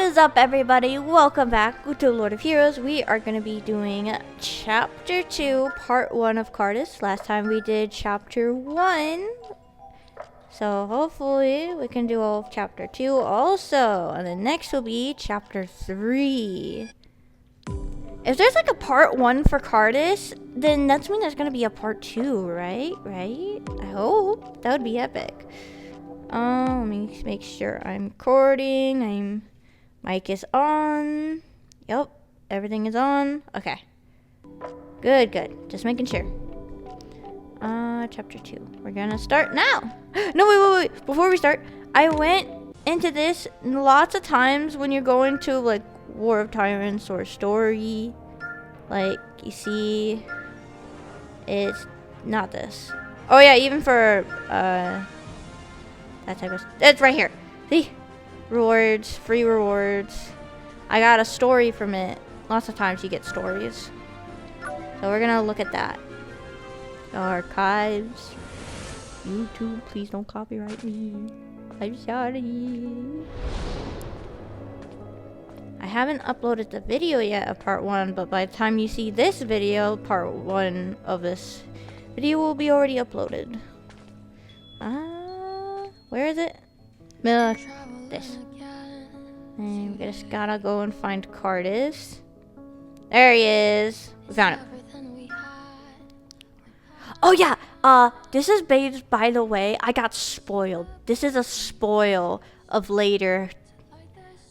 What is up, everybody? Welcome back to Lord of Heroes. We are going to be doing Chapter 2, Part 1 of Kartis. Last time we did Chapter 1. So hopefully we can do all of Chapter 2 also. And then next will be Chapter 3. If there's like a Part 1 for Kartis, then that's mean there's going to be a Part 2, right? I hope. That would be epic. Let me make sure I'm recording. Mic is on. Yep, everything is on. Okay. Good. Just making sure. Chapter 2. We're gonna start now. No, wait. Before we start, I went into this lots of times when you're going to like War of Tyrants or story. Like, you see, it's not this. Oh yeah, even for, that type of, it's right here. See? Rewards, free rewards. I got a story from it. Lots of times you get stories. So we're gonna look at that. Archives. YouTube, please don't copyright me. I'm sorry. I haven't uploaded the video yet of part 1, but by the time you see this video, part 1 of this video will be already uploaded. Where is it? This. And we just gotta go and find Kartis. There he is. We found him. Oh yeah, this is based, by the way, I got spoiled. This is a spoil of later.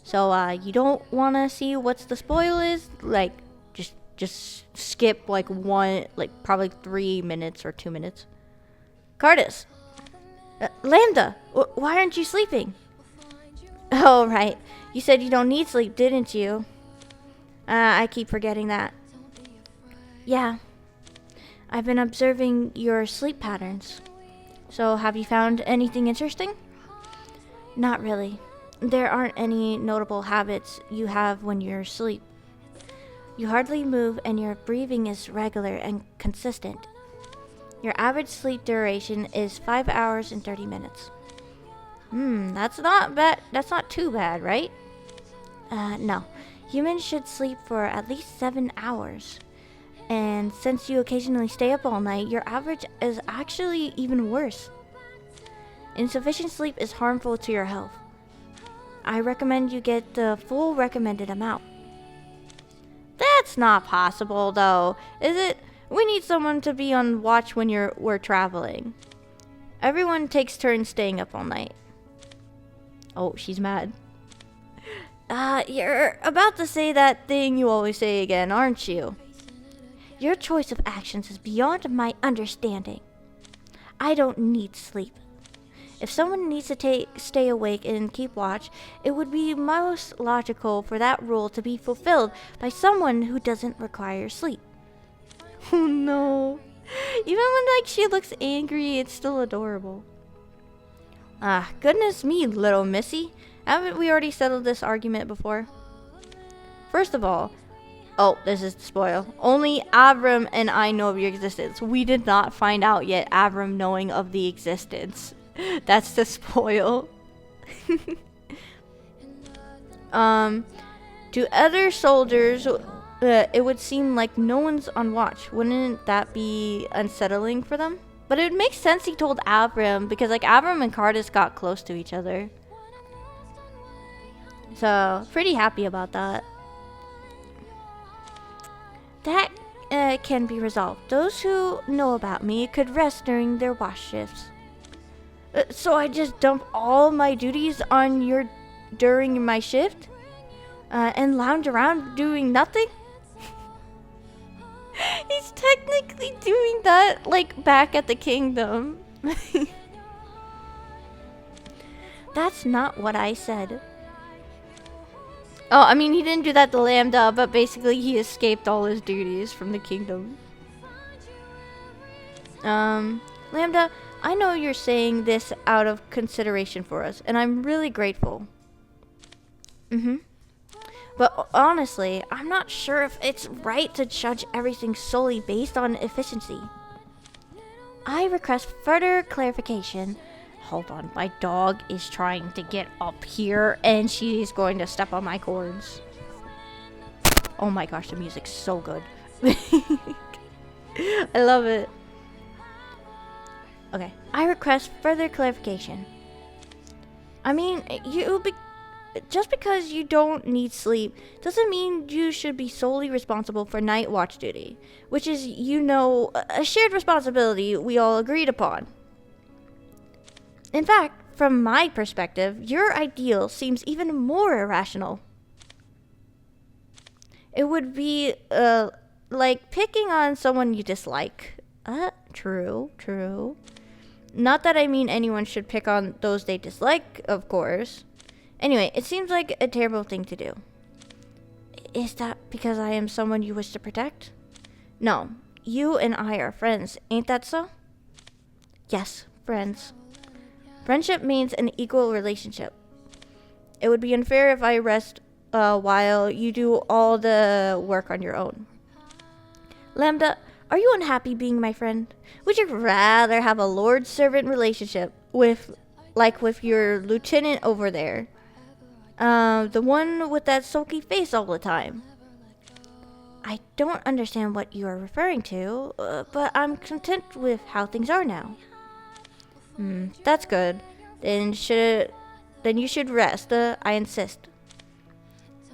So, you don't wanna see what's the spoil is? Like, just skip like probably 3 minutes or 2 minutes. Kartis. Lambda, why aren't you sleeping? Oh, right. You said you don't need sleep, didn't you? I keep forgetting that. Yeah. I've been observing your sleep patterns. So, have you found anything interesting? Not really. There aren't any notable habits you have when you're asleep. You hardly move and your breathing is regular and consistent. Your average sleep duration is 5 hours and 30 minutes. That's not bad. That's not too bad, right? No. Humans should sleep for at least 7 hours. And since you occasionally stay up all night, your average is actually even worse. Insufficient sleep is harmful to your health. I recommend you get the full recommended amount. That's not possible, though, is it? We need someone to be on watch when we're traveling. Everyone takes turns staying up all night. Oh, she's mad. You're about to say that thing you always say again, aren't you? Your choice of actions is beyond my understanding. I don't need sleep. If someone needs to stay awake and keep watch, it would be most logical for that rule to be fulfilled by someone who doesn't require sleep. Oh no. Even when she looks angry, it's still adorable. Goodness me, little missy. Haven't we already settled this argument before? First of all, this is the spoil. Only Avram and I know of your existence. We did not find out yet Avram knowing of the existence. That's the spoil. To other soldiers, it would seem like no one's on watch. Wouldn't that be unsettling for them? But it would make sense he told Avram, because like Avram and Kartis got close to each other. So, pretty happy about that. That can be resolved. Those who know about me could rest during their watch shifts. So I just dump all my duties on during my shift? And lounge around doing nothing? He's technically doing that, like, back at the kingdom. That's not what I said. Oh, I mean, he didn't do that to Lambda, but basically he escaped all his duties from the kingdom. Lambda, I know you're saying this out of consideration for us, and I'm really grateful. But honestly, I'm not sure if it's right to judge everything solely based on efficiency. I request further clarification. Hold on, my dog is trying to get up here and she's going to step on my cords. Oh my gosh, the music's so good. I love it. Okay, I request further clarification. I mean, just because you don't need sleep doesn't mean you should be solely responsible for night watch duty, which is, a shared responsibility we all agreed upon. In fact, from my perspective, your ideal seems even more irrational. It would be, like picking on someone you dislike. True. Not that I mean anyone should pick on those they dislike, of course. Anyway, it seems like a terrible thing to do. Is that because I am someone you wish to protect? No, you and I are friends, ain't that so? Yes, friends. Friendship means an equal relationship. It would be unfair if I rest while you do all the work on your own. Lambda, are you unhappy being my friend? Would you rather have a lord-servant relationship with your lieutenant over there? The one with that sulky face all the time. I don't understand what you are referring to, but I'm content with how things are now. That's good. Then you should rest, I insist.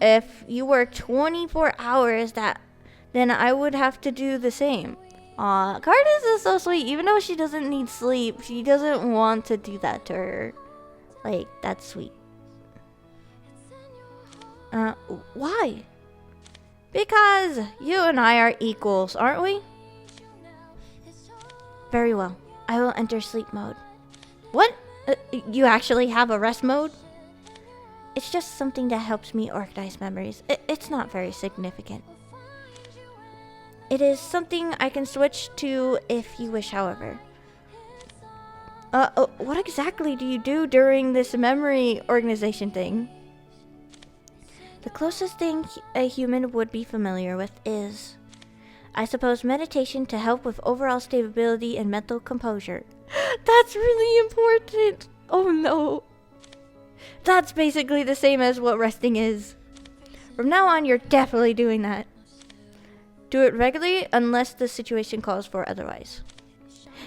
If you work 24 hours, then I would have to do the same. Aw, Kartis is so sweet. Even though she doesn't need sleep, she doesn't want to do that to her. Like, that's sweet. Why? Because you and I are equals, aren't we? Very well. I will enter sleep mode. What? You actually have a rest mode? It's just something that helps me organize memories. It's not very significant. It is something I can switch to if you wish, however. What exactly do you do during this memory organization thing? The closest thing a human would be familiar with is, I suppose, meditation to help with overall stability and mental composure. That's really important. Oh no. That's basically the same as what resting is. From now on, you're definitely doing that. Do it regularly unless the situation calls for otherwise.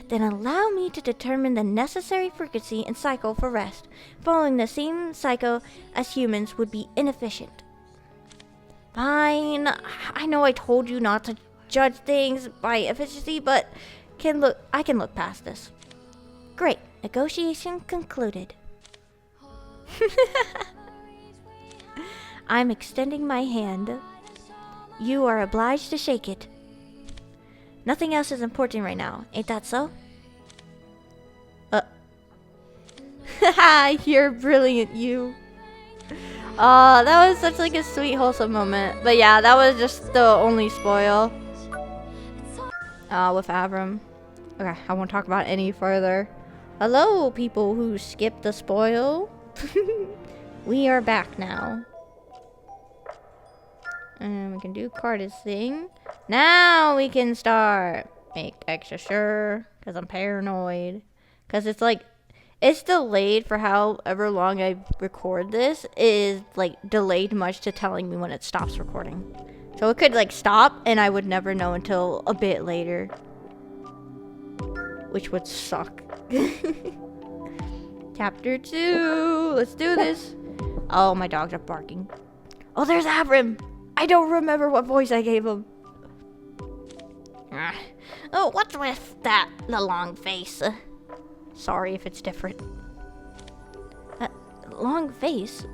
Then allow me to determine the necessary frequency and cycle for rest. Following the same cycle as humans would be inefficient. Fine. I know I told you not to judge things by efficiency, but I can look past this. Great. Negotiation concluded. I'm extending my hand. You are obliged to shake it. Nothing else is important right now, ain't that so? You're brilliant, you. Oh, that was such like a sweet, wholesome moment. But yeah, that was just the only spoil. With Avram. Okay, I won't talk about it any further. Hello, people who skipped the spoil. We are back now. And we can do Kartis thing. Now we can start. Make extra sure. Because I'm paranoid. Because it's like, it's delayed for however long I record this. Is like delayed much to telling me when it stops recording. So it could like stop and I would never know until a bit later. Which would suck. Chapter 2. Let's do this. Oh, my dogs are barking. Oh, there's Avram. I don't remember what voice I gave him. Oh, what's with the long face? Sorry if it's different. Long face?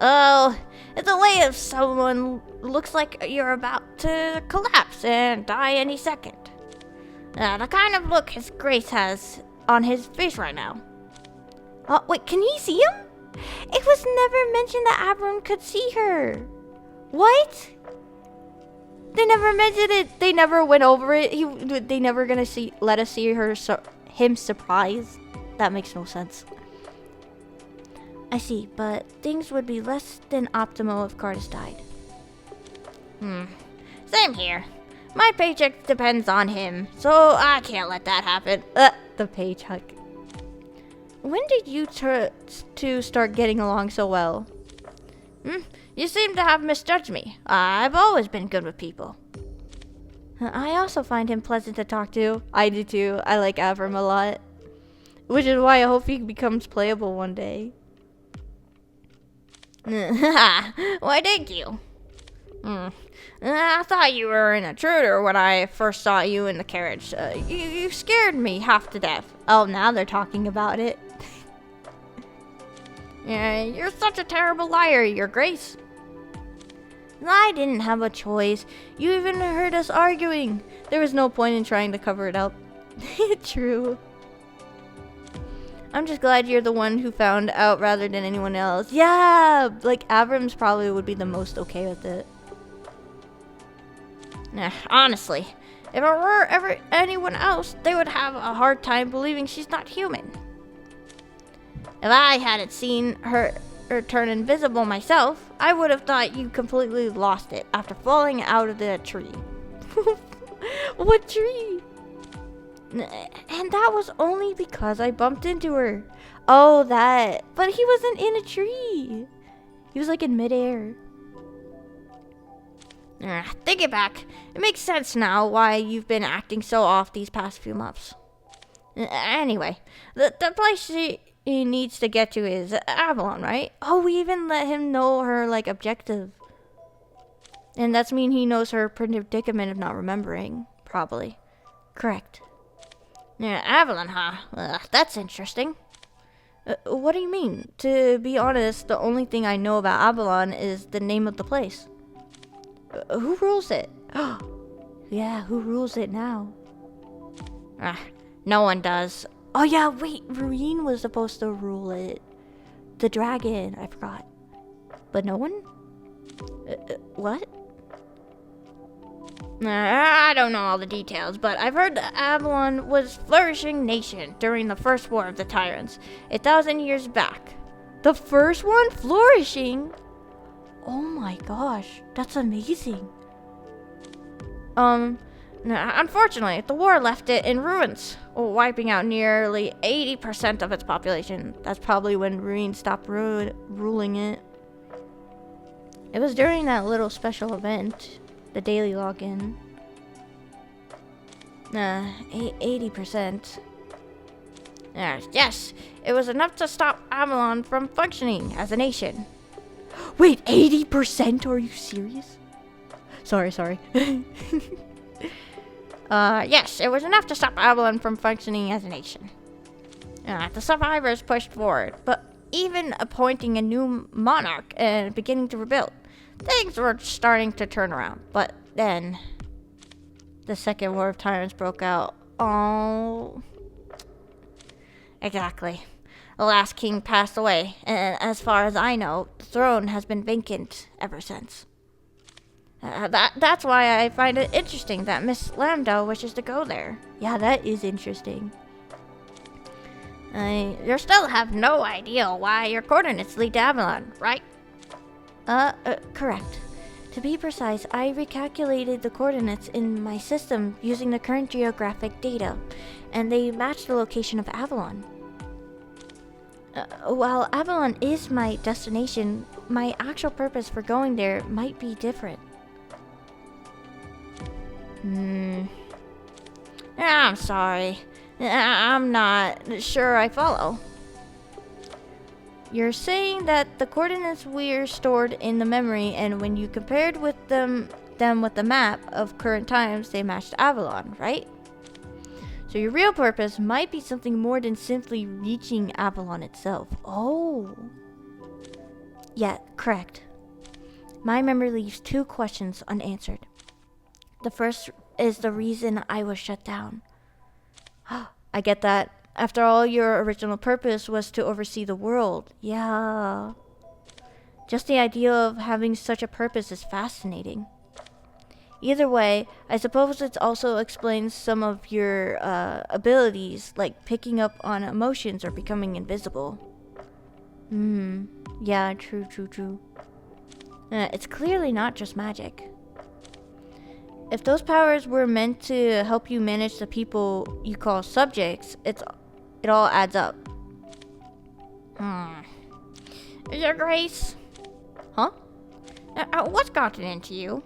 Oh, it's a way if someone looks like you're about to collapse and die any second. The kind of look His Grace has on his face right now. Oh, wait, can he see him? It was never mentioned that Avram could see her. What? They never mentioned it. They never went over it. They never gonna let us see him surprised. That makes no sense. I see, but things would be less than optimal if Kartis died. Same here. My paycheck depends on him, so I can't let that happen. The paycheck. when did you two start getting along so well? You seem to have misjudged me. I've always been good with people. I also find him pleasant to talk to. I do too. I like Avram a lot. Which is why I hope he becomes playable one day. Why, thank you. I thought you were an intruder when I first saw you in the carriage. You scared me half to death. Oh, now they're talking about it. Yeah, you're such a terrible liar, Your Grace. I didn't have a choice. You even heard us arguing. There was no point in trying to cover it up. True. I'm just glad you're the one who found out rather than anyone else. Yeah, like Avram's probably would be the most okay with it. Honestly, if it were ever anyone else, they would have a hard time believing she's not human. If I hadn't seen her turn invisible myself, I would have thought you completely lost it after falling out of the tree. What tree? And that was only because I bumped into her. Oh, that. But he wasn't in a tree. He was like in midair. Think it back. It makes sense now why you've been acting so off these past few months. Anyway, the place she needs to get to is Avalon, right? Oh, we even let him know her, like, objective. And that's mean he knows her predicament of not remembering. Probably. Correct. Yeah, Avalon, huh? That's interesting. What do you mean? To be honest, the only thing I know about Avalon is the name of the place. Who rules it? Yeah, who rules it now? No one does. Oh yeah, wait, Marine was supposed to rule it. The dragon, I forgot. But no one? What? I don't know all the details, but I've heard that Avalon was a flourishing nation during the first war of the Tyrants, 1,000 years back. The first one? Flourishing? Oh my gosh, that's amazing. Unfortunately, the war left it in ruins, wiping out nearly 80% of its population. That's probably when Marine stopped ruling it. It was during that little special event. The daily login. 80%. Yes, it was enough to stop Avalon from functioning as a nation. Wait, 80%? Are you serious? Sorry. Yes, it was enough to stop Avalon from functioning as a nation. The survivors pushed forward, but even appointing a new monarch and beginning to rebuild, things were starting to turn around. But then the Second War of Tyrants broke out. Oh. Exactly. The last king passed away, and as far as I know, the throne has been vacant ever since. That's why I find it interesting that Miss Lambda wishes to go there. Yeah, that is interesting. You still have no idea why your coordinates lead to Avalon, right? Correct. To be precise, I recalculated the coordinates in my system using the current geographic data, and they match the location of Avalon. While Avalon is my destination, my actual purpose for going there might be different. I'm sorry. I'm not sure I follow. You're saying that the coordinates were stored in the memory, and when you compared with them with the map of current times, they matched Avalon, right? So your real purpose might be something more than simply reaching Avalon itself. Oh. Yeah, correct. My memory leaves 2 questions unanswered. The first is the reason I was shut down. I get that. After all, your original purpose was to oversee the world. Yeah. Just the idea of having such a purpose is fascinating. Either way, I suppose it also explains some of your abilities, like picking up on emotions or becoming invisible. Yeah, true. It's clearly not just magic. If those powers were meant to help you manage the people you call subjects, it all adds up. Your Grace? Huh? What's gotten into you?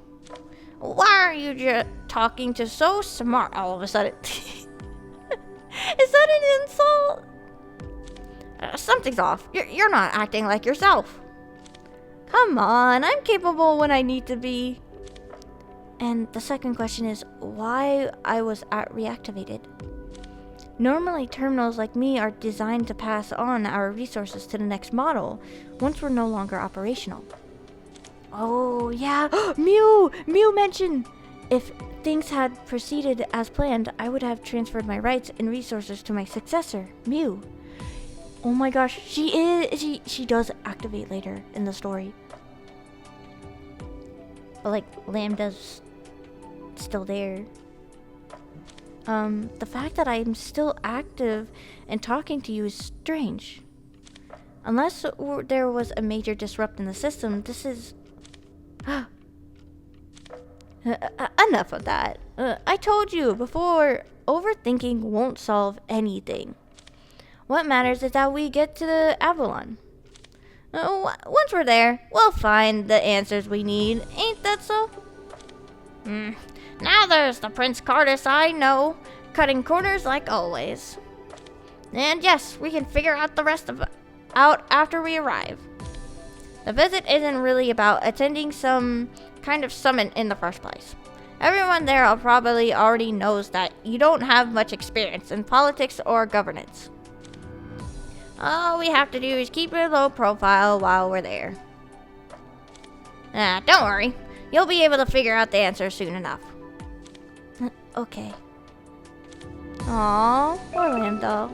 Why are you just talking to so smart all of a sudden? Is that an insult? Something's off. You're not acting like yourself. Come on, I'm capable when I need to be. And the second question is why I was reactivated. Normally, terminals like me are designed to pass on our resources to the next model once we're no longer operational. Oh, yeah. Mew mentioned if things had proceeded as planned, I would have transferred my rights and resources to my successor, Mew. Oh my gosh, she does activate later in the story. But like, Lambda's still there. The fact that I'm still active and talking to you is strange. Unless there was a major disrupt in the system, this is... Enough of that. I told you before, overthinking won't solve anything. What matters is that we get to the Avalon. Once we're there, we'll find the answers we need. Ain't that so? Now there's the Prince Kartis I know, cutting corners like always. And yes, we can figure out the rest of it out after we arrive. The visit isn't really about attending some kind of summit in the first place. Everyone there probably already knows that you don't have much experience in politics or governance. All we have to do is keep a low profile while we're there. Don't worry. You'll be able to figure out the answer soon enough. Okay. Aww, poor Lambda.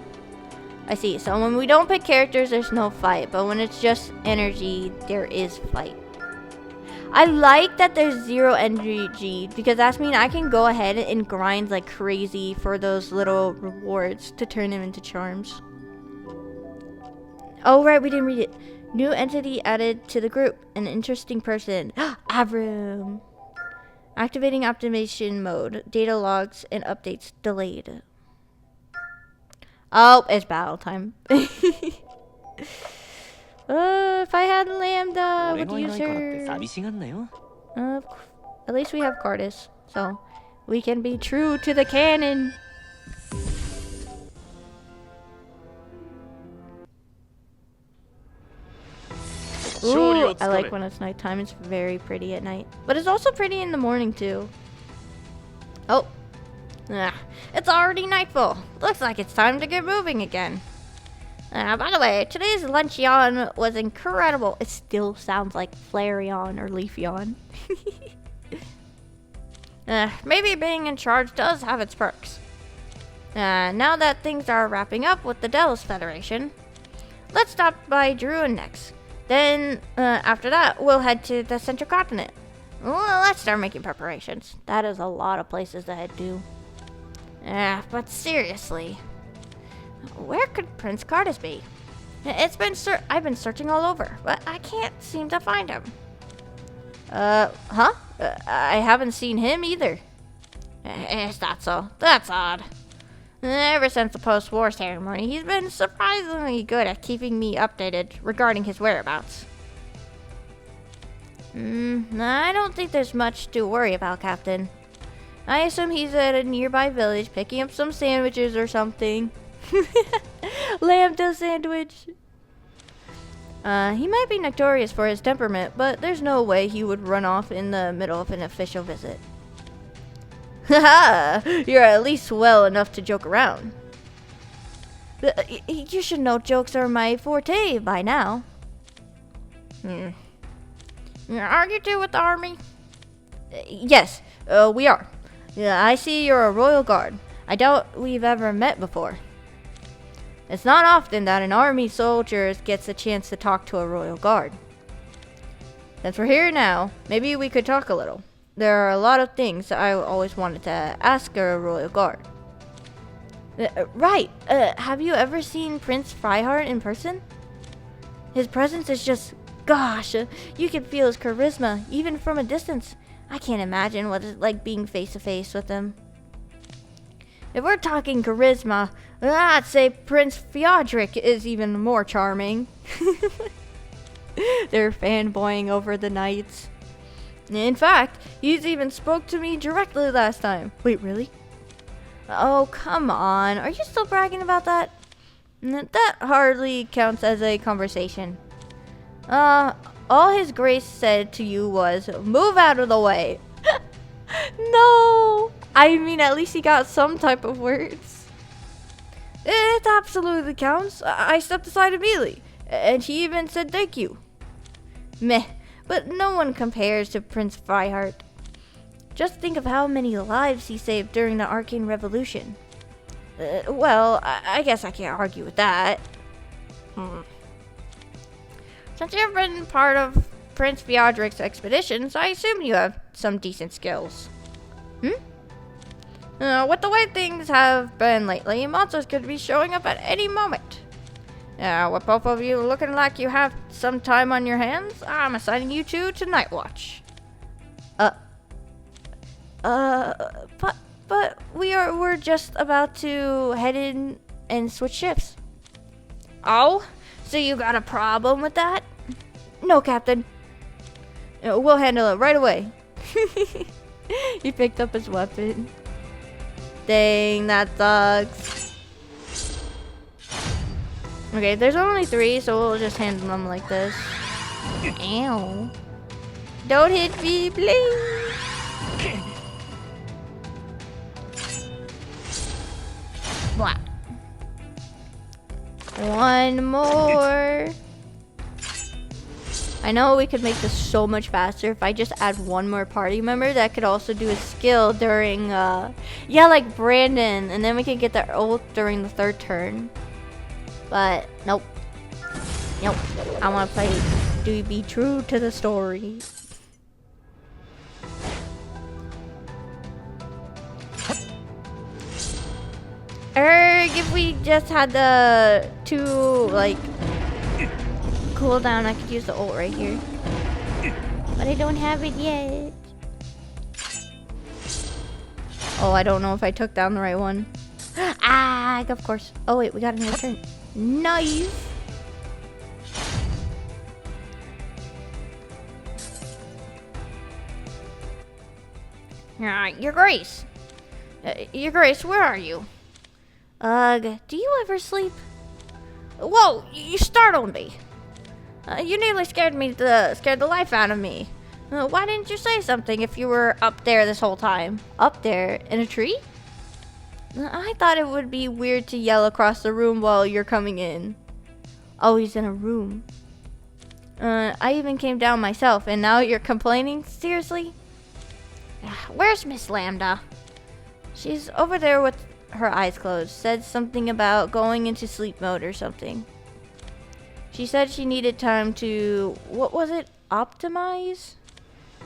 I see. So when we don't pick characters, there's no fight. But when it's just energy, there is fight. I like that there's 0 energy because that means I can go ahead and grind like crazy for those little rewards to turn them into charms. Oh, right. We didn't read it. New entity added to the group. An interesting person. Avram. Activating optimization mode. Data logs and updates delayed. Oh, it's battle time. If I had Lambda, I would use her. At least we have Kartis, so we can be true to the canon. Ooh, I like when it's nighttime. It's very pretty at night. But it's also pretty in the morning, too. Oh. It's already nightfall. Looks like it's time to get moving again. By the way, today's lunch yawn was incredible. It still sounds like Flareon or Leafeon. Maybe being in charge does have its perks. Now that things are wrapping up with the Delos Federation, let's stop by Druin next. Then, after that, we'll head to the Central Continent. Well, let's start making preparations. That is a lot of places to head to. But seriously, where could Prince Kartis be? I've been searching all over, but I can't seem to find him. I haven't seen him either. Is that so? That's odd. Ever since the post-war ceremony, he's been surprisingly good at keeping me updated regarding his whereabouts. I don't think there's much to worry about, Captain. I assume he's at a nearby village picking up some sandwiches or something. Lambda sandwich. He might be notorious for his temperament, but there's no way he would run off in the middle of an official visit. Haha! You're at least well enough to joke around. You should know jokes are my forte by now. Are you two with the army? Yes, we are. I see you're a royal guard. I doubt we've ever met before. It's not often that an army soldier gets a chance to talk to a royal guard. Since we're here now, maybe we could talk a little. There are a lot of things I always wanted to ask a royal guard. Right. Have you ever seen Prince Freiheart in person? His presence is just, gosh, you can feel his charisma even from a distance. I can't imagine what it's like being face to face with him. If we're talking charisma, I'd say Prince Theodric is even more charming. They're fanboying over the knights. In fact, he's even spoke to me directly last time. Wait, really? Oh, come on. Are you still bragging about that? That hardly counts as a conversation. All his grace said to you was, move out of the way. No! I mean, at least he got some type of words. It absolutely counts. I stepped aside immediately, and he even said thank you. Meh, but no one compares to Prince Freiheit. Just think of how many lives he saved during the Arcane Revolution. Well, I guess I can't argue with that. Since you've been part of Prince Beodric's expeditions, I assume you have some decent skills. With the way things have been lately, monsters could be showing up at any moment. With both of you looking like you have some time on your hands, I'm assigning you two to Night Watch. But we're just about to head in and switch shifts. Oh, so you got a problem with that? No, Captain. We'll handle it right away. He picked up his weapon. Dang, that sucks. Okay, there's only 3, so we'll just handle them like this. Ow. Don't hit me, please. What? One more. I know we could make this so much faster if I just add one more party member that could also do a skill during, yeah, like Brandon, and then we could get the ult during the 3rd turn. But, nope. Nope. I want to play Do Be True to the Story. If we just had the 2, like, cooldown, I could use the ult right here. But I don't have it yet. Oh, I don't know if I took down the right one. Ah, of course. Oh, wait, we got another turn. Nice. Your Grace. Your Grace, where are you? Do you ever sleep? Whoa, you startled me. You nearly scared the life out of me. Why didn't you say something if you were up there this whole time? Up there? In a tree? I thought it would be weird to yell across the room while you're coming in. Oh, he's in a room. I even came down myself, and now you're complaining? Seriously? Where's Miss Lambda? She's over there with her eyes closed. Said something about going into sleep mode or something. She said she needed time to, what was it? Optimize?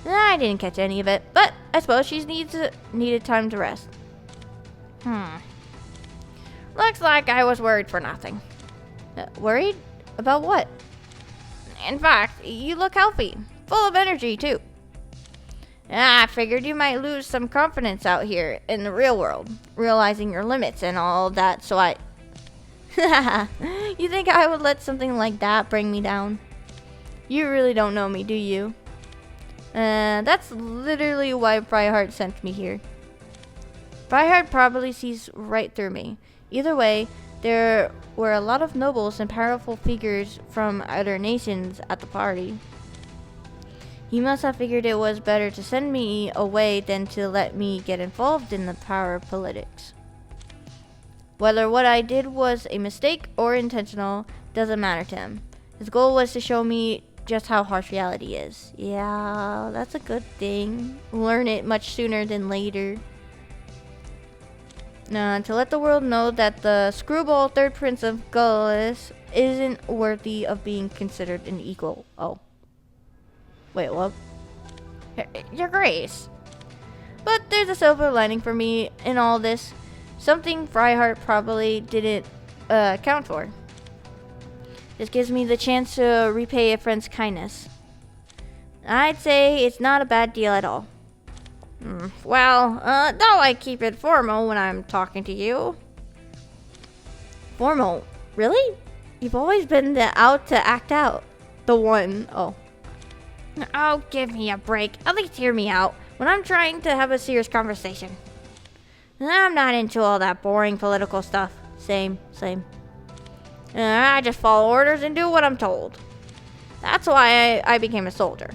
I didn't catch any of it, but I suppose she needed time to rest. Looks like I was worried for nothing. Worried? About what? In fact, you look healthy. Full of energy, too. I figured you might lose some confidence out here in the real world, realizing your limits and all that, so I... You think I would let something like that bring me down? You really don't know me, do you? That's literally why Freiheit sent me here. Freiheit probably sees right through me. Either way, there were a lot of nobles and powerful figures from other nations at the party. He must have figured it was better to send me away than to let me get involved in the power politics. Whether what I did was a mistake or intentional doesn't matter to him. His goal was to show me just how harsh reality is. Yeah, that's a good thing. Learn it much sooner than later. To let the world know that the screwball 3rd Prince of Gallis isn't worthy of being considered an equal. Oh. Wait, what? Your Grace. But there's a silver lining for me in all this. Something Freiheit probably didn't account for. This gives me the chance to repay a friend's kindness. I'd say it's not a bad deal at all. Well, though I keep it formal when I'm talking to you. Formal? Really? You've always been the out to act out. The one. Oh. Oh, give me a break. At least hear me out when I'm trying to have a serious conversation. I'm not into all that boring political stuff. Same. I just follow orders and do what I'm told. That's why I became a soldier.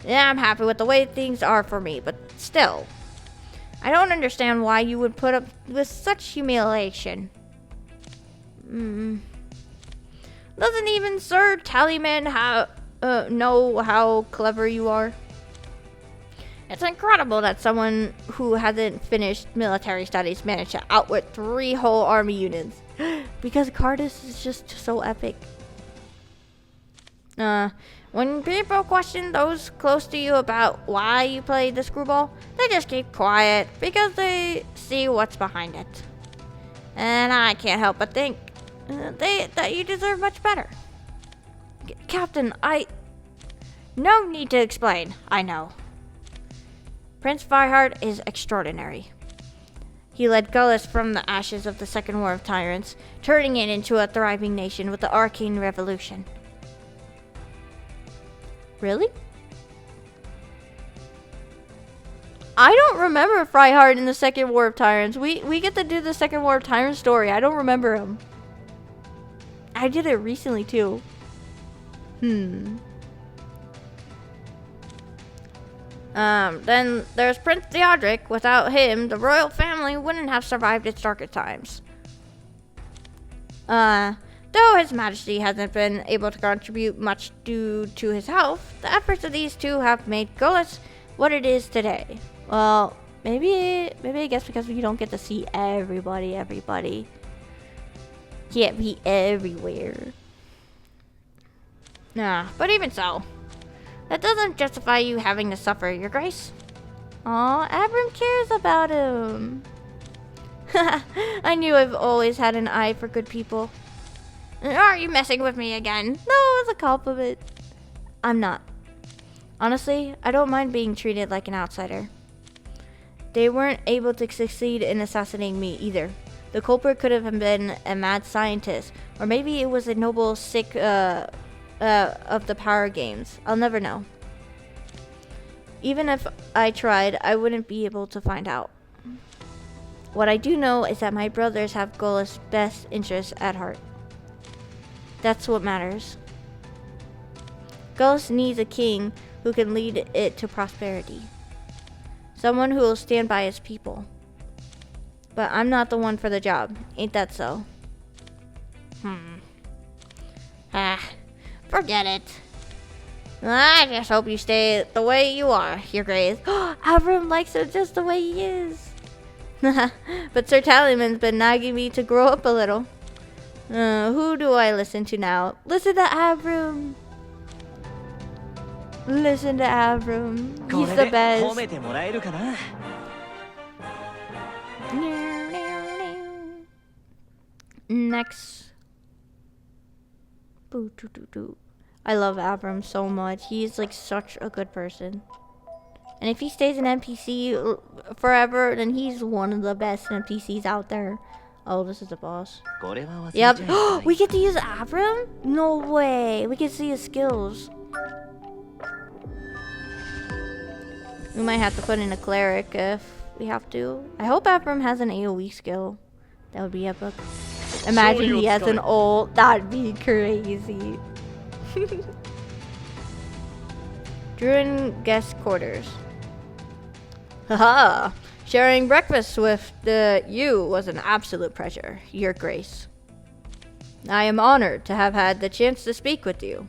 Yeah, I'm happy with the way things are for me, but still. I don't understand why you would put up with such humiliation. Doesn't even Sir Tallyman know how clever you are? It's incredible that someone who hasn't finished military studies managed to outwit 3 whole army units. Because Kartis is just so epic. When people question those close to you about why you play the screwball, they just keep quiet because they see what's behind it. And I can't help but think that you deserve much better. Captain, No need to explain, I know. Prince Fireheart is extraordinary. He led Gullus from the ashes of the Second War of Tyrants, turning it into a thriving nation with the Arcane Revolution. Really? I don't remember Fireheart in the Second War of Tyrants. We get to do the Second War of Tyrants story. I don't remember him. I did it recently too. Then there's Prince Theodric. Without him, the royal family wouldn't have survived its darkest times. Though His Majesty hasn't been able to contribute much due to his health, the efforts of these two have made Gullus what it is today. Well, maybe I guess because we don't get to see everybody. Can't be everywhere. But even so, that doesn't justify you having to suffer, Your Grace. Aw, Abram cares about him. I knew I've always had an eye for good people. Are you messing with me again? No, it was a compliment. I'm not. Honestly, I don't mind being treated like an outsider. They weren't able to succeed in assassinating me either. The culprit could have been a mad scientist, or maybe it was a noble sick of the power games. I'll never know. Even if I tried, I wouldn't be able to find out. What I do know is that my brothers have Gullus' best interests at heart. That's what matters. Gullus needs a king who can lead it to prosperity. Someone who will stand by his people. But I'm not the one for the job. Ain't that so? Forget it. I just hope you stay the way you are, Your Grace. Avram likes it just the way he is. But Sir Tallyman's been nagging me to grow up a little. Who do I listen to now? Listen to Avram. Listen to Avram. He's the best. Next. I love Avram so much. He's like such a good person. And if he stays an NPC forever, then he's one of the best NPCs out there. Oh, this is the boss. Yep. We get to use Avram? No way. We can see his skills. We might have to put in a cleric if we have to. I hope Avram has an AoE skill. That would be epic. Imagine he has an ult. That'd be crazy. Druid guest quarters. Haha! Sharing breakfast with you was an absolute pleasure, Your Grace. I am honored to have had the chance to speak with you.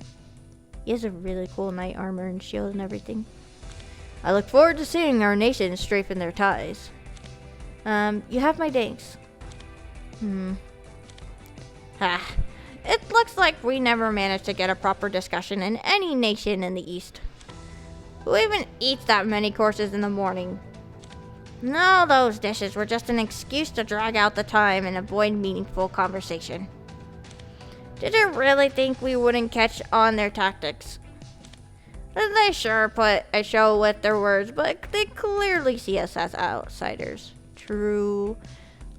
He has a really cool knight armor and shield and everything. I look forward to seeing our nations strengthen their ties. You have my thanks. It looks like we never managed to get a proper discussion in any nation in the East. Who even eats that many courses in the morning? No, those dishes were just an excuse to drag out the time and avoid meaningful conversation. Did you really think we wouldn't catch on their tactics? They sure put a show with their words, but they clearly see us as outsiders. True.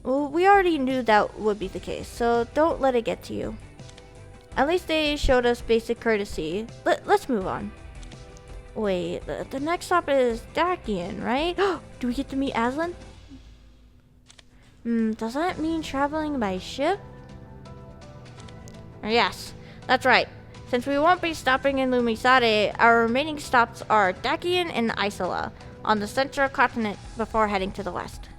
Well, we already knew that would be the case, so don't let it get to you. At least they showed us basic courtesy. Let's move on. Wait, the next stop is Dakian, right? Do we get to meet Aslan? Does that mean traveling by ship? Yes, that's right. Since we won't be stopping in Lumisade, our remaining stops are Dakian and Isola on the central continent before heading to the west.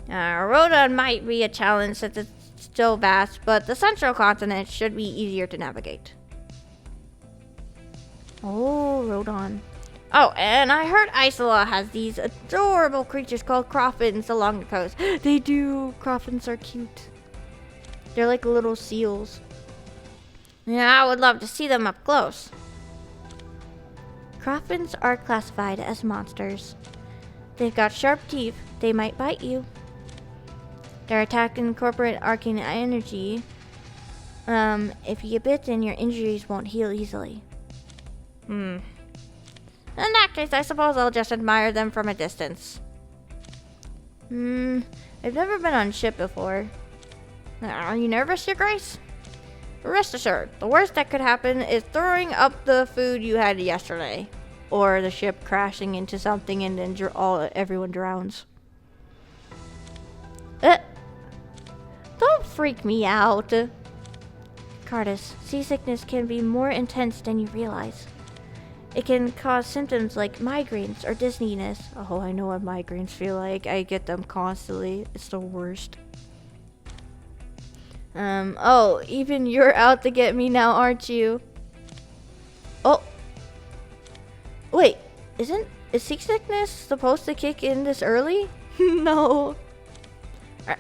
Rhoda might be a challenge since it's still vast, but the central continent should be easier to navigate. Oh, Rodon. Oh, and I heard Isola has these adorable creatures called Croffins along the coast. They do. Croffins are cute. They're like little seals. Yeah, I would love to see them up close. Croffins are classified as monsters. They've got sharp teeth. They might bite you. Their attack incorporate arcane energy. If you get bitten, your injuries won't heal easily. In that case, I suppose I'll just admire them from a distance. I've never been on ship before. Are you nervous, Your Grace? Rest assured, the worst that could happen is throwing up the food you had yesterday. Or the ship crashing into something and then everyone drowns. Don't freak me out. Kartis, seasickness can be more intense than you realize. It can cause symptoms like migraines or dizziness. Oh, I know what migraines feel like. I get them constantly. It's the worst. Oh, even you're out to get me now, aren't you? Oh. Wait, is seasickness supposed to kick in this early? No.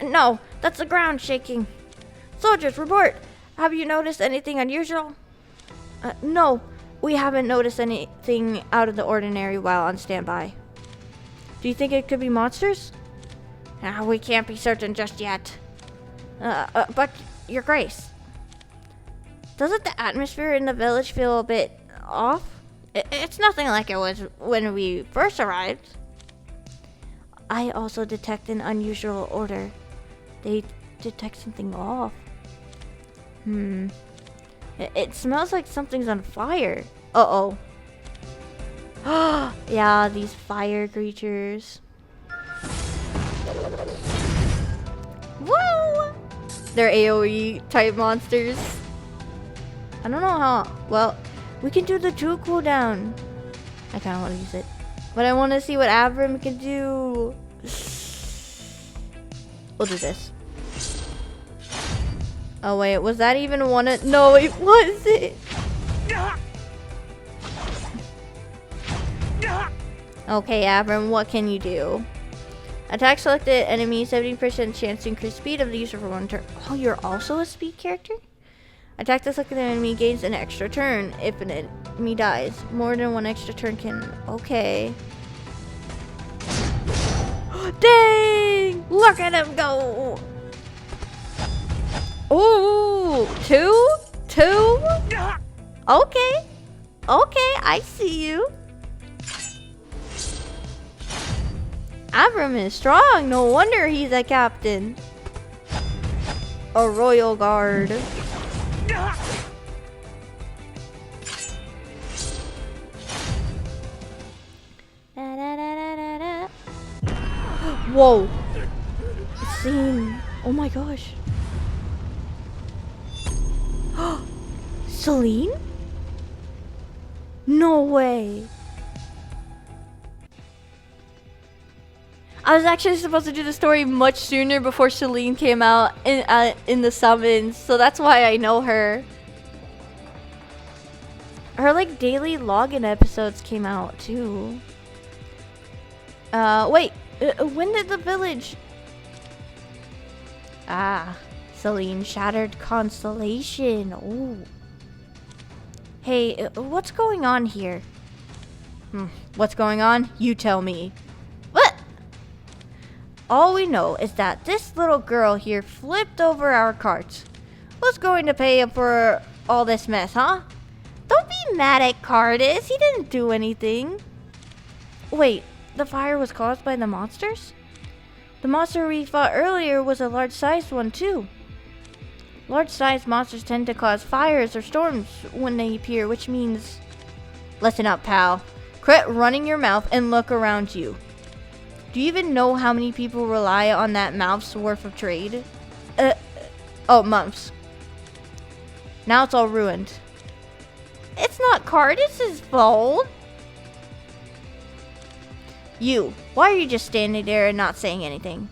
No, that's the ground shaking. Soldiers, report. Have you noticed anything unusual? No. We haven't noticed anything out of the ordinary while on standby. Do you think it could be monsters? We can't be certain just yet. But, Your Grace, doesn't the atmosphere in the village feel a bit off? It's nothing like it was when we first arrived. I also detect an unusual odor. They detect something off. It smells like something's on fire. Uh-oh. Yeah, these fire creatures. Woo! They're AoE type monsters. I don't know how. Well, we can do the 2 cooldown. I kind of want to use it. But I want to see what Avram can do. We'll do this. Oh wait, was that even one of... No, it wasn't. Okay, Avram, what can you do? Attack selected enemy, 70% chance to increase speed of the user for 1 turn. Oh, you're also a speed character? Attack the selected enemy gains an extra turn if an enemy dies. More than 1 extra turn can... Okay. Dang! Look at him go! Ooh! 2? 2? Okay. Okay, I see you. Avram is strong. No wonder he's a captain. A royal guard. Whoa. Scene. Oh my gosh. Celine? No way. I was actually supposed to do the story much sooner before Celine came out in the summons, so that's why I know her. Her like daily login episodes came out too. Wait, when did the village? Ah, Celine Shattered Constellation. Ooh. Hey, what's going on here? What's going on? You tell me. What? All we know is that this little girl here flipped over our carts. Who's going to pay for all this mess, huh? Don't be mad at Kartis. He didn't do anything. Wait, the fire was caused by the monsters? The monster we fought earlier was a large-sized one, too. Large-sized monsters tend to cause fires or storms when they appear, which means... Listen up, pal. Quit running your mouth and look around you. Do you even know how many people rely on that mouth's worth of trade? Months. Now it's all ruined. It's not Kartis' fault. You, why are you just standing there and not saying anything?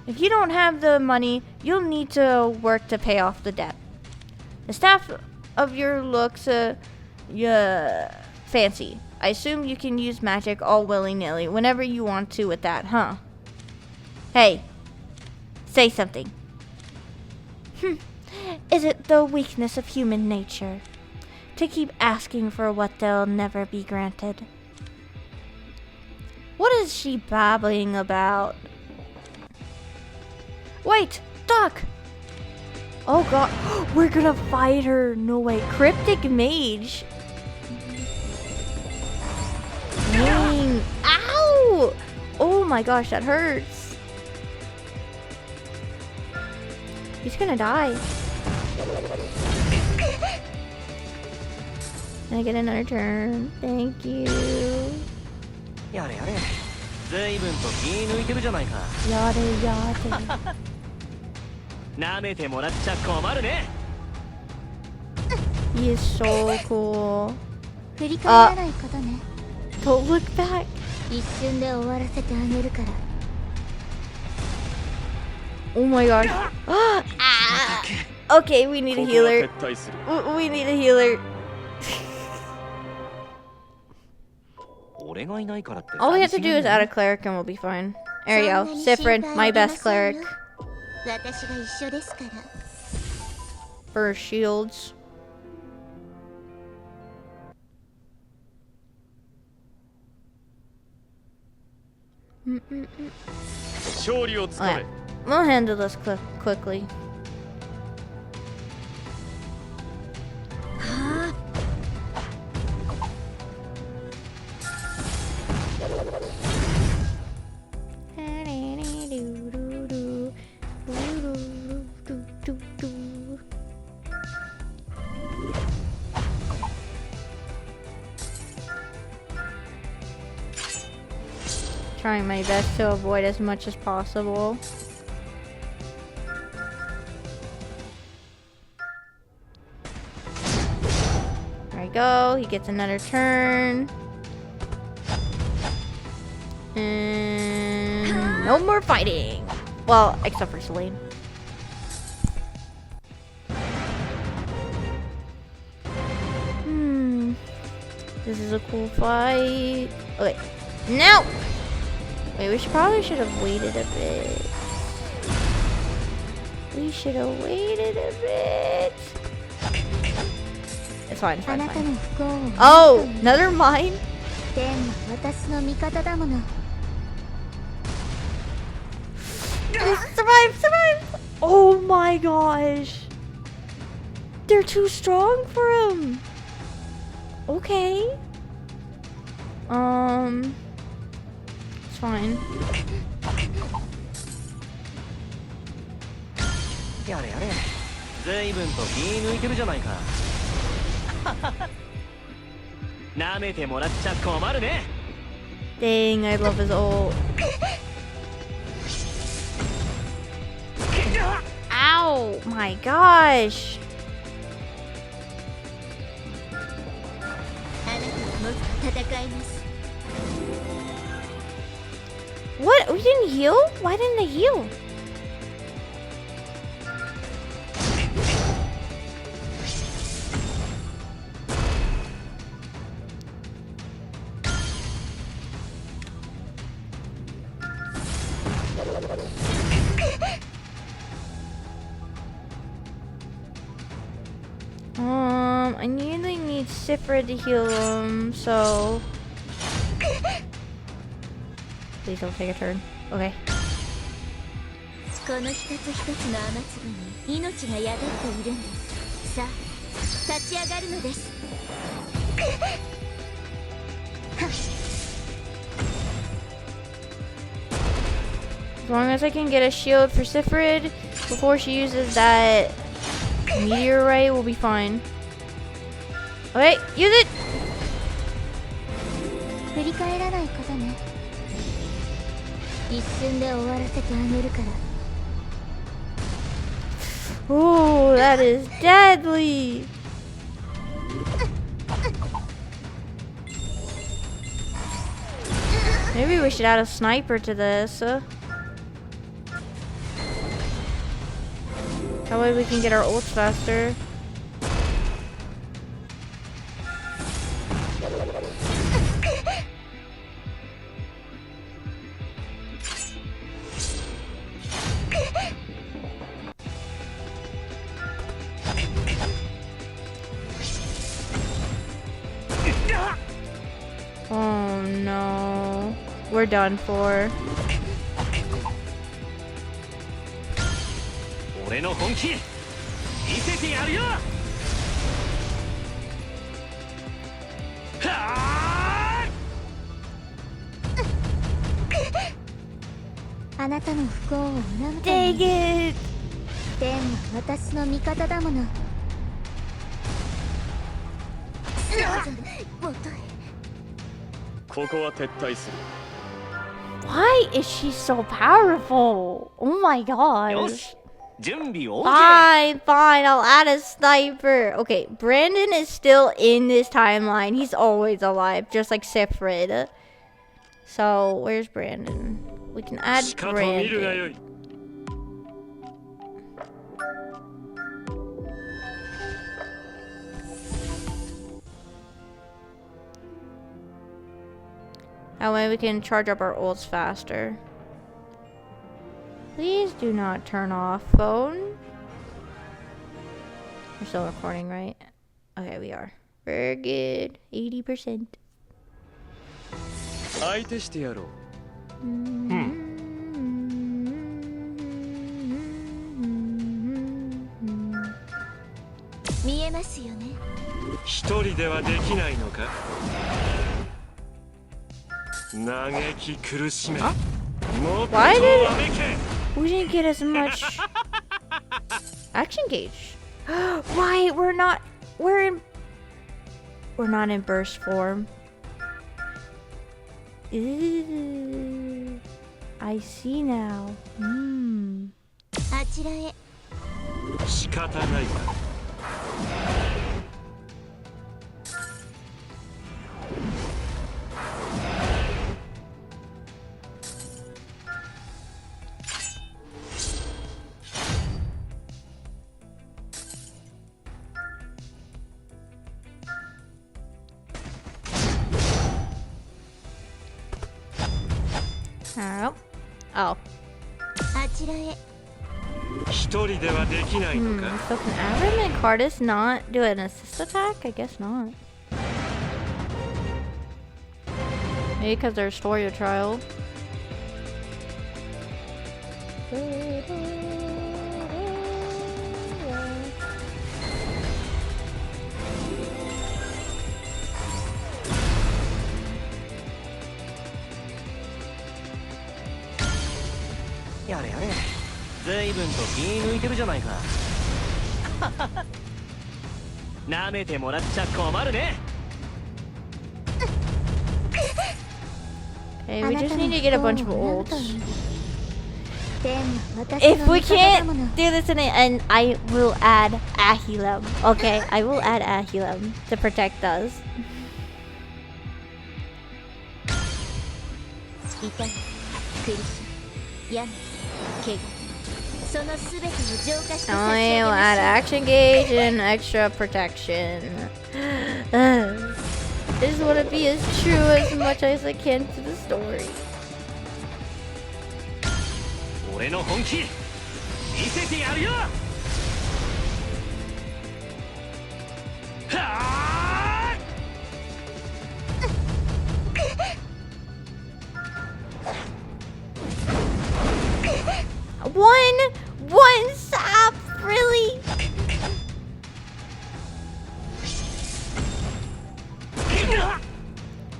If you don't have the money, you'll need to work to pay off the debt. The staff of your looks fancy. I assume you can use magic all willy-nilly whenever you want to with that, huh? Hey, say something. Is it the weakness of human nature to keep asking for what they'll never be granted? What is she babbling about? Wait, Doc! Oh god, we're gonna fight her. No way. Cryptic Mage. Dang. Ow! Oh my gosh, that hurts. He's gonna die. Can I get another turn? Thank you. Yada yada. He is so cool. Don't look back. Oh my gosh. Ah. Okay, we need a healer. We need a healer. All we have to do is add a cleric and we'll be fine. There you go. Sifrin, my best cleric. For shields. Oh, yeah. We'll handle this quickly. Trying my best to avoid as much as possible. There we go. He gets another turn. And no more fighting. Well, except for Selene. This is a cool fight. Okay. No! Wait, we probably should have waited a bit. We should have waited a bit. It's fine, it's fine, it's fine. Oh, another mine? Survive, survive! Oh my gosh. They're too strong for him. Okay. It's fine. Dang, I love his ult. Ow, my gosh. What? We didn't heal? Why didn't they heal? I nearly need Sifra to heal him, so... Please don't take a turn. Okay. As long as I can get a shield for Sifrid, Before she uses that meteorite, we'll be fine. Okay, use it! 振り返らないことね。一瞬で終わらせてあげるから。 Ooh, that is deadly! Maybe we should add a sniper to this. That way we can get our ults faster. Oh no. We're done for. 俺の本気見せてやるよ。あなたの不幸を恨むた Dang め it! 天は私の味方だもの。ここは撤退する。 Why is she so powerful? Oh my よ gosh. し、準備 OK。 Fine, fine, I'll add a sniper. Okay, Brandon is still in this timeline. He's always alive, just like Sifrid. So, where's Brandon? We can add しかと見るがよ Brandon. い。 That way we can charge up our ults faster. Please do not turn off phone. We're still recording, right? Okay, we are. Very good. 80%. 相手してやろう。見えますよね。一人ではできないのか。嘆き苦しめ。もっと Why did わめけ。 we didn't get as much action gauge? Why we're not in burst form. Ew. I see now. あちらへ。仕方ないか。 Oh. Oh. あちらへ。一人ではできないのか。 So can Avram and Kartis not do an assist attack? I guess not. Maybe because they're Storia trial. Hmm. やれやれ。随分と気抜いてるじゃないか。舐めてもらっちゃ困るね。 Okay, we just need to get a bunch of ults. 天は私 If の we 味方だ can't もの。 do this in it, and I will add Ahilam. Okay, I will add Ahilam to protect us. 痛い、苦しみ、病、怪我、そのすべてを浄化して差し I 上げ will ま add しょう。 action gauge and extra protection. I just want to be as true as much as I can to the story. 俺の本気見せてやるよ。はあ。 One sap, really?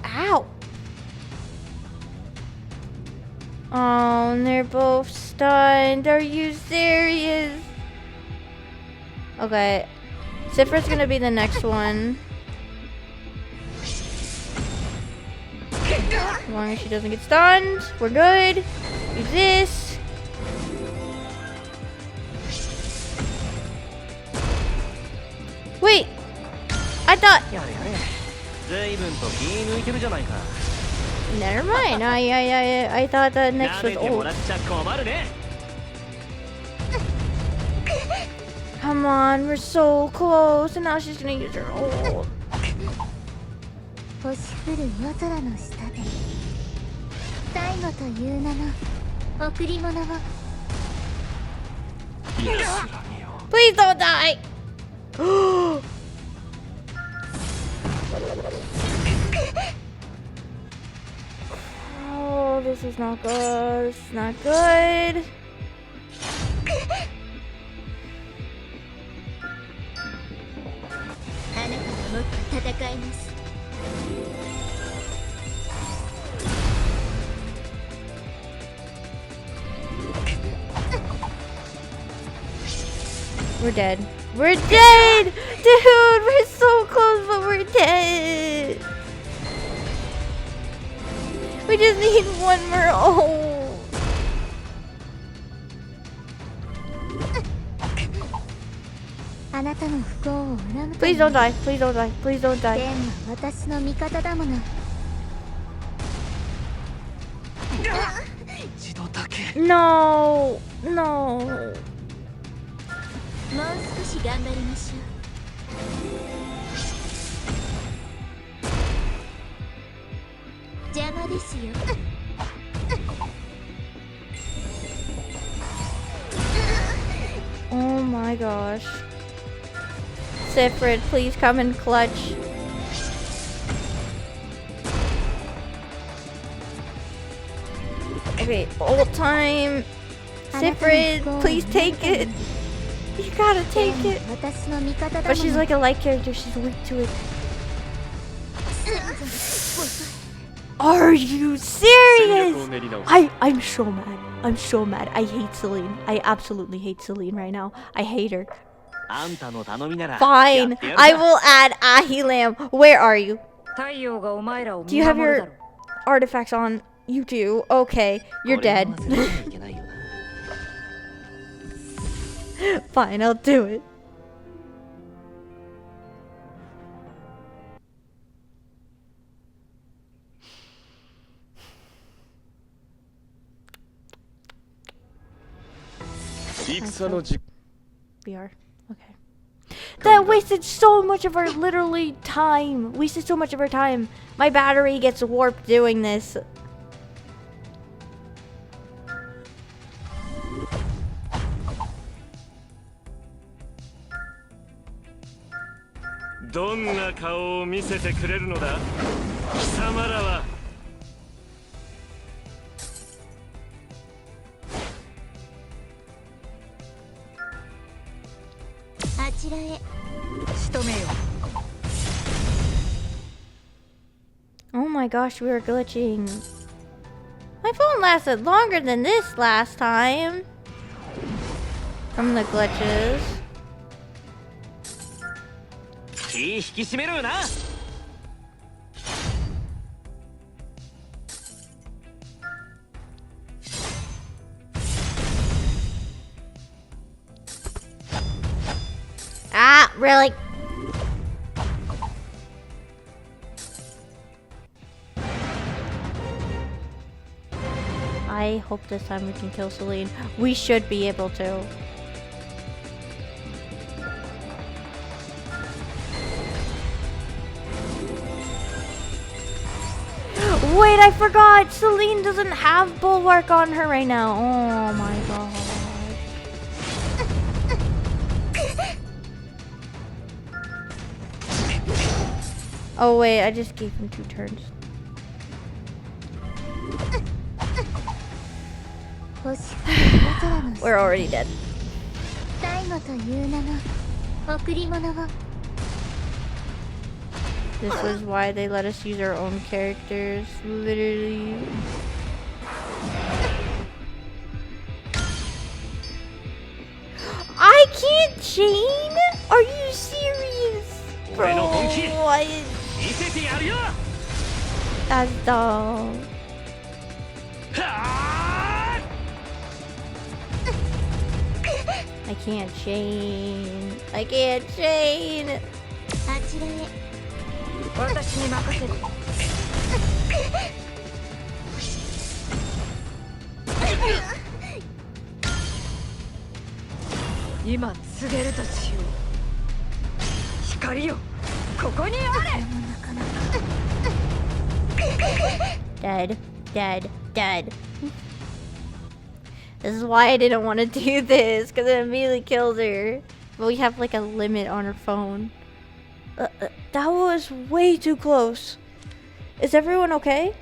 Ow. Oh, and they're both stunned. Are you serious? Okay. Sifra's gonna be the next one. As long as she doesn't get stunned, we're good. Do this. Wait! I thought... やれやれ随分と気抜いてるじゃないか Never mind. I thought that next 舐 was めても old. らっちゃ困るね Come on, we're so close. And now she's gonna use her ult. 星降る夜空の下で最後という名の贈り物を Please don't die! Oh, this is not good. This is not good. あなたはもっと戦います We're dead. We're dead! Dude, we're so close, but we're dead. We just need one more ult. Please don't die. Please don't die. Please don't die. 天は私の味方だもの 一度だけ No. No. もう少し頑張りましょう邪魔ですよ Oh my gosh. Sifrid, please come and clutch. Okay, ult time. Sifrid, please take it. You gotta take it. 私の味方だもの But she's like a light character, she's weak to it. Are you serious? I'm so mad. I'm so mad. I hate Celine. I absolutely hate Celine right now. I hate her. あんたの頼みなら Fine. やってやる I will add Ahilam. Where are you? 太陽がお前らを Do 見 you have 守るだ your ろう artifacts on? You do. Okay. You're これ dead. は忘れちゃいけないよな Fine, I'll do it. We are. Okay. That wasted so much of our literally time. Wasted so much of our time. My battery gets warped doing this. Oh my gosh, we were glitching. My phone lasted longer than this last time. From the glitches. 気引き締めろよな Ah, really? I hope this time we can kill Celine. We should be able to. Wait, I forgot! Celine doesn't have Bulwark on her right now. Oh my god. Oh wait, I just gave him 2 turns. We're already dead. This was why they let us use our own characters, literally. chain? Are you serious? Bro, what? 見せてやるよ That's dumb. は I can't chain. I can't chain. あちらへ。私に任せる。今告げるとしよう。光よ、ここにあれ。 Dead, dead, dead. This is why I didn't want to do this, because it immediately kills her. But we have like a limit on her phone. That was way too close. Is everyone okay?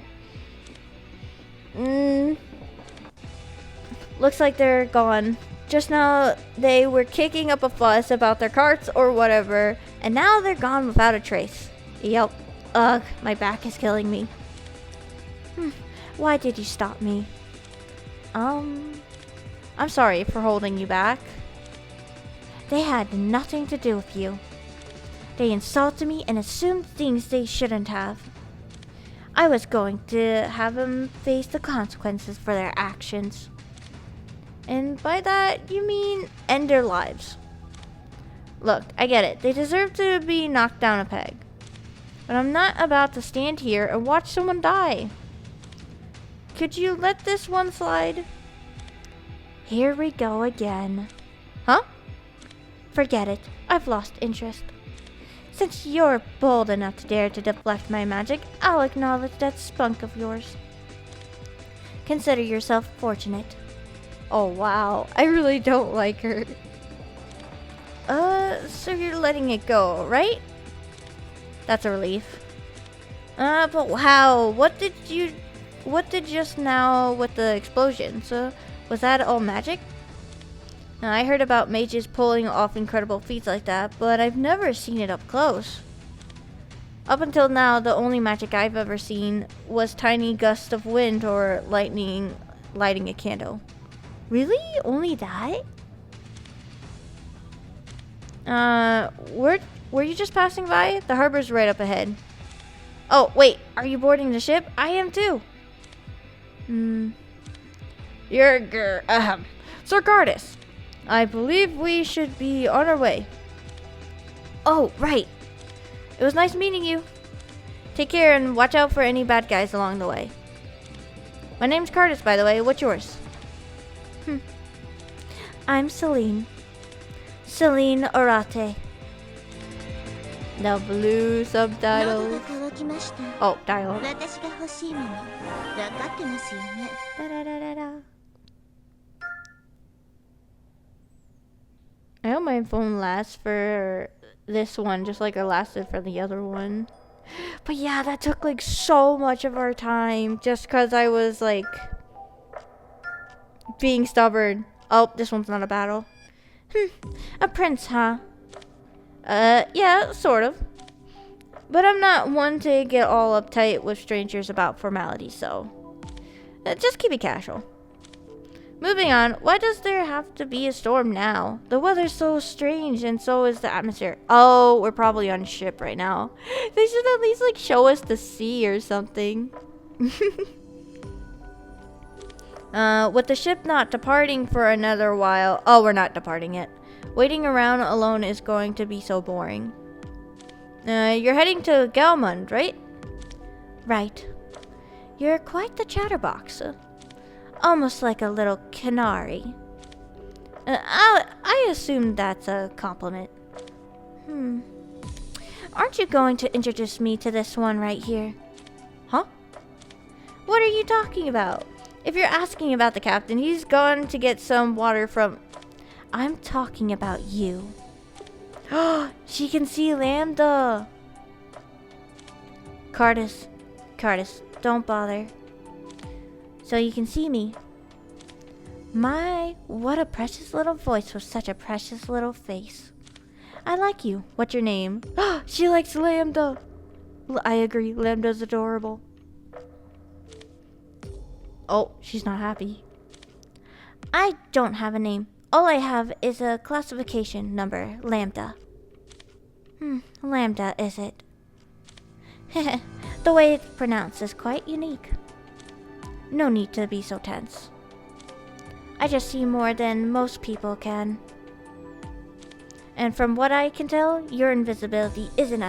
Looks like they're gone. Just now they were kicking up a fuss about their carts or whatever, and now they're gone without a trace. Yep. Ugh, my back is killing me. Why did you stop me? I'm sorry for holding you back. They had nothing to do with you. They insulted me and assumed things they shouldn't have. I was going to have them face the consequences for their actions. And by that, you mean end their lives. Look, I get it. They deserve to be knocked down a peg. But I'm not about to stand here and watch someone die. Could you let this one slide? Here we go again. Huh? Forget it. I've lost interest. Since you're bold enough to dare to deflect my magic, I'll acknowledge that spunk of yours. Consider yourself fortunate. Oh wow, I really don't like her. So you're letting it go, right? That's a relief. But wow, what did just now with the explosion? So, was that all magic? Now, I heard about mages pulling off incredible feats like that, but I've never seen it up close. Up until now, the only magic I've ever seen was tiny gusts of wind or lightning lighting a candle. Really? Only that? Were you just passing by? The harbor's right up ahead. Oh, wait, are you boarding the ship? I am too. Sir Kartis. I believe we should be on our way. Oh, right. It was nice meeting you. Take care and watch out for any bad guys along the way. My name's Kartis, by the way. What's yours? I'm Celine. Celine Orate. The blue subtitles. Oh, dialogue. 私が欲しいもの、分かってますよね。 Da-da-da-da-da. I hope my phone lasts for this one, just like it lasted for the other one. But yeah, that took like so much of our time, just because I was like being stubborn. Oh, this one's not a battle. A prince, huh? Yeah, sort of. But I'm not one to get all uptight with strangers about formalities, so just keep it casual. Moving on, why does there have to be a storm now? The weather's so strange and so is the atmosphere. Oh, we're probably on a ship right now. They should at least like show us the sea or something. With the ship not departing for another while. Oh, we're not departing yet. Waiting around alone is going to be so boring. You're heading to Galmund, right? Right. You're quite the chatterbox. Almost like a little canary. I assume that's a compliment. Aren't you going to introduce me to this one right here? Huh? What are you talking about? If you're asking about the captain, he's gone to get some water from... I'm talking about you. She can see Lambda. Kartis, don't bother. So you can see me. My, what a precious little voice with such a precious little face. I like you. What's your name? She likes Lambda. I agree, Lambda's adorable. Oh, she's not happy. I don't have a name. All I have is a classification number, Lambda. Lambda, is it? The way it's pronounced is quite unique. No need to be so tense. I just see more than most people can. And from what I can tell, your invisibility isn't